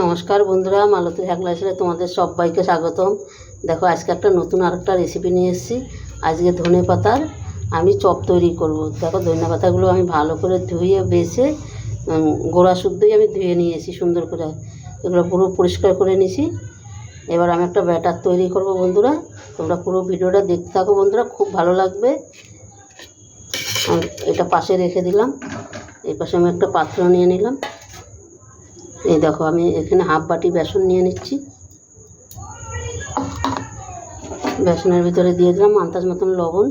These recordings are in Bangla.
নমস্কার বন্ধুরা, মালতী শাকলাইসে তোমাদের সবাইকে স্বাগতম। দেখো আজকে একটা নতুন আরেকটা রেসিপি নিয়ে এসেছি। আজকে ধনে পাতার আমি চপ তৈরি করব। দেখো ধনে পাতাগুলো আমি ভালো করে ধুয়ে বেছে গোড়া শুদ্ধই আমি ধুয়ে নিয়েছি সুন্দর করে। এগুলো পুরো পরিষ্কার করে নিয়েছি। এবার আমি একটা ব্যাটার তৈরি করব বন্ধুরা। তোমরা পুরো ভিডিওটা দেখতে থাকো বন্ধুরা, খুব ভালো লাগবে। এটা পাশে রেখে দিলাম। এই পাশে আমি একটা পাত্র নিয়ে নিলাম। এই দেখো আমি এখানে হাফ বাটি বেসন নিয়ে নিচ্ছি। বেসনের ভিতরে দিয়ে দিলাম আন্দাজ মতন লবণ।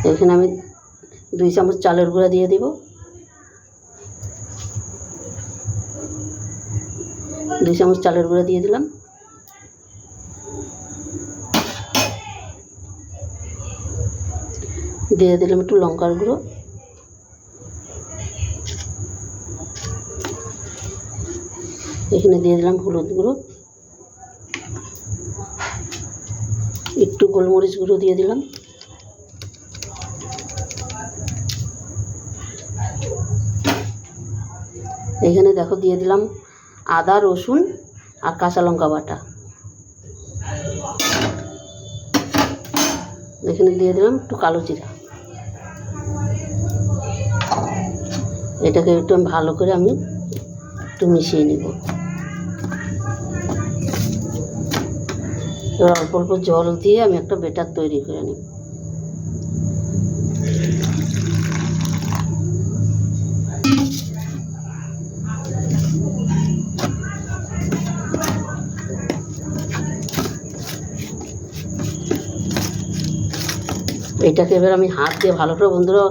এখানে আমি 2 চামচ চালের গুঁড়া দিয়ে দিব। 2 চামচ চালের গুঁড়া দিয়ে দিলাম। দিয়ে দিলাম একটু লঙ্কার গুঁড়ো। এখানে দিয়ে দিলাম হলুদ গুঁড়ো, একটু গোলমরিচ গুঁড়ো দিয়ে দিলাম। এখানে দেখো দিয়ে দিলাম আদা রসুন আর কাঁচা লঙ্কা বাটা। এখানে দিয়ে দিলাম একটু কালো জিরা। এটাকে একটু ভালো করে আমি একটু মিশিয়ে নিব। এবার অল্প অল্প জল দিয়ে আমি একটা ব্যাটার তৈরি করে নিব। এটাকে এবার আমি হাত দিয়ে ভালো করে বন্ধুরা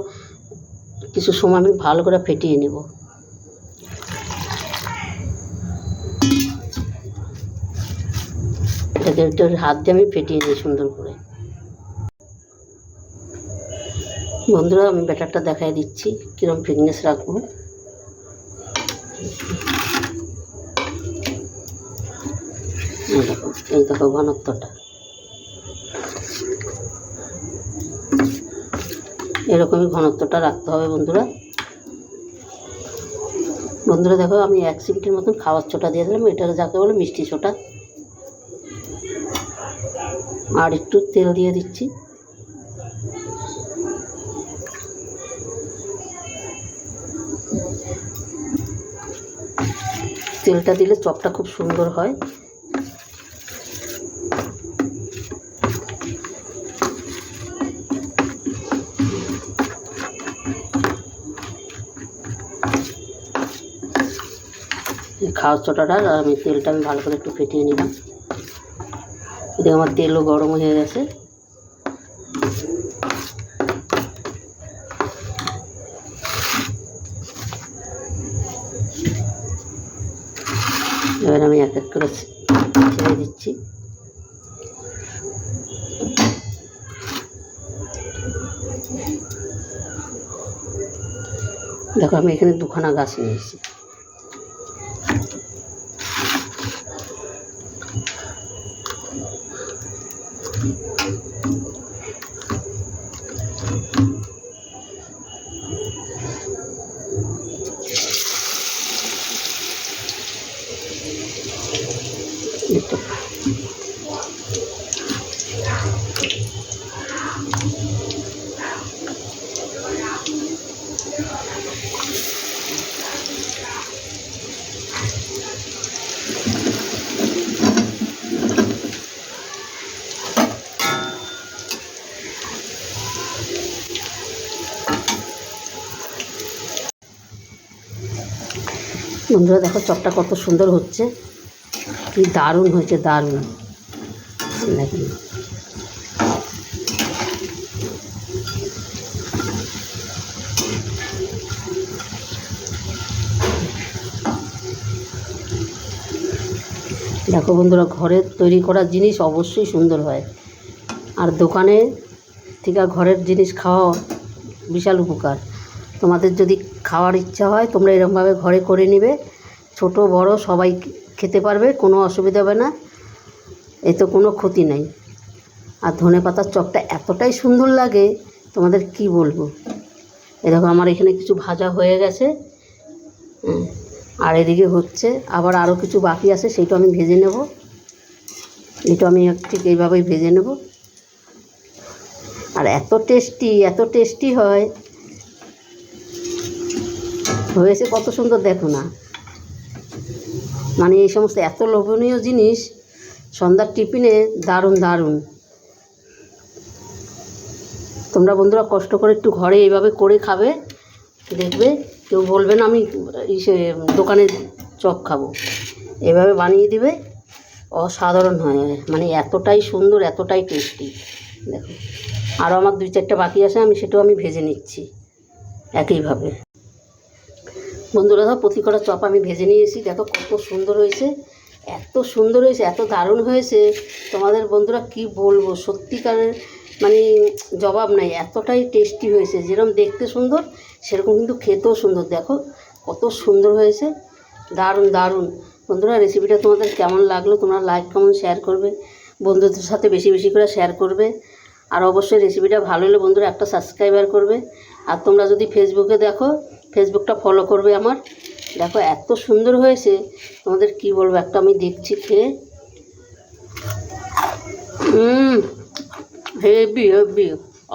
কিছু সময় আমি ভালো করে ফেটিয়ে নেব। এটাকে একটু হাত দিয়ে আমি ফেটিয়ে নিই সুন্দর করে। বন্ধুরা আমি ব্যাটারটা দেখাই দিচ্ছি কীরকম ফিটনেস রাখবো। এই দেখো ঘনত্বটা এরকমই ঘনত্বটা রাখতে হবে বন্ধুরা। বন্ধুরা দেখো আমি 1 চিমটির মতন খাবার সোডা দিয়ে দিলাম। এটা যাকে বলে মিষ্টি সোডা। আর একটু তেল দিয়ে দিচ্ছি। তেলটা দিলে চপটা খুব সুন্দর হয়। খাওয়ার সোডাটা আর আমি তেলটা আমি ভালো করে একটু ফেটিয়ে নিলাম। এদিকে আমার তেলও গরম হয়ে গেছে। এবার আমি এক এক করে ছেড়ে দিচ্ছি। দেখো আমি এখানে 2খানা গাছ নিয়েছি। বন্ধুরা দেখো চপটা কত সুন্দর হচ্ছে, কি দারুণ হয়েছে, দারুণ। দেখুন দেখো বন্ধুরা ঘরের তৈরি করা জিনিস অবশ্যই সুন্দর হয়। আর দোকানে থেকে ঘরের জিনিস খাওয়া বিশাল উপকার। তোমাদের যদি খাওয়ার ইচ্ছা হয় তোমরা এরকমভাবে ঘরে করে নেবে। ছোট বড় সবাই খেতে পারবে, কোনো অসুবিধা হবে না, এতে কোনো ক্ষতি নেই। আর ধনে পাতার চপটা এতটাই সুন্দর লাগে তোমাদের কি বলবো। এরকম আমার এখানে কিছু ভাজা হয়ে গেছে। হ্যাঁ, আর এদিকে হচ্ছে আবার আরও কিছু বাকি আছে, সেইটা আমি ভেজে নেব। এটা আমি ঠিক এইভাবেই ভেজে নেব। আর এত টেস্টি হয়, হয়েছে কত সুন্দর দেখো না। মানে এই সমস্ত এত লোভনীয় জিনিস সন্ধ্যার টিফিনে দারুণ দারুণ। তোমরা বন্ধুরা কষ্ট করে একটু ঘরে এইভাবে করে খাবে, দেখবে কেউ বলবে না আমি দোকানের চপ খাবো। এভাবে বানিয়ে দিবে, অসাধারণ হয়, মানে এতটাই সুন্দর, এতটাই টেস্টি। দেখো আরও আমার 2-4টা বাকি আছে, আমি সেটাও আমি ভেজে নিচ্ছি একইভাবে। বন্ধুরা ধর প্রতি কটা চপ আমি ভেজে নিয়েছি, দেখো কত সুন্দর হয়েছে, এত সুন্দর হয়েছে, এত দারুণ হয়েছে। তোমাদের বন্ধুরা কি বলবো, সত্যিকারের মানে জবাব নাই, এতটাই টেস্টি হয়েছে। যেরকম দেখতে সুন্দর সেরকম কিন্তু খেতেও সুন্দর। দেখো কত সুন্দর হয়েছে, দারুণ দারুণ। বন্ধুরা রেসিপিটা তোমাদের কেমন লাগলো তোমরা লাইক কমেন্ট শেয়ার করবে, বন্ধুদের সাথে বেশি বেশি করে শেয়ার করবে। আর অবশ্যই রেসিপিটা ভালো হলে বন্ধুরা একটা সাবস্ক্রাইবার করবে। আর তোমরা যদি ফেসবুকে দেখো, ফেসবুকটা ফলো করবে আমার। দেখো এত সুন্দর হয়েছে, তোমাদের কি বলবো, একটা আমি দেখছি খেয়ে। হেভি হেভি,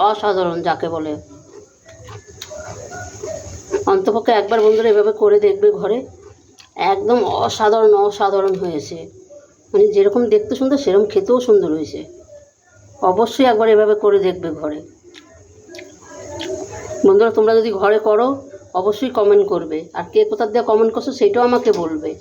অসাধারণ যাকে বলে। অন্তপক্ষে একবার বন্ধুরা এভাবে করে দেখবে ঘরে, একদম অসাধারণ অসাধারণ হয়েছে। মানে যেরকম দেখতে সুন্দর সেরকম খেতেও সুন্দর হয়েছে। অবশ্যই একবার এভাবে করে দেখবে ঘরে। বন্ধুরা তোমরা যদি ঘরে করো অবশ্যই কমেন্ট করবে, আর কে কোথা দিয়ে কমেন্ট করছো সেটাও আমাকে বলবে।